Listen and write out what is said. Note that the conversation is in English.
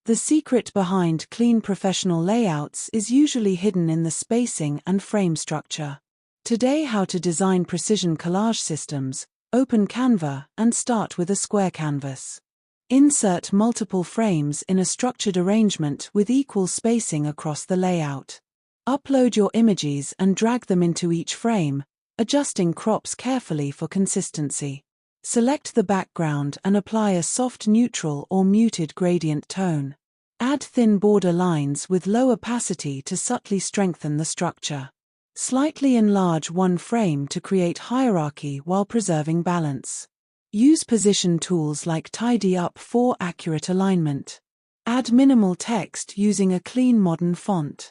The secret behind clean professional layouts is usually hidden in the spacing and frame structure. Today, how to design precision collage systems. Open Canva and start with a square canvas. Insert multiple frames in a structured arrangement with equal spacing across the layout. Upload your images and drag them into each frame, adjusting crops carefully for consistency. Select the background and apply a soft neutral or muted gradient tone. Add thin border lines with low opacity to subtly strengthen the structure. Slightly enlarge one frame to create hierarchy while preserving balance. Use position tools like Tidy Up for accurate alignment. Add minimal text using a clean modern font.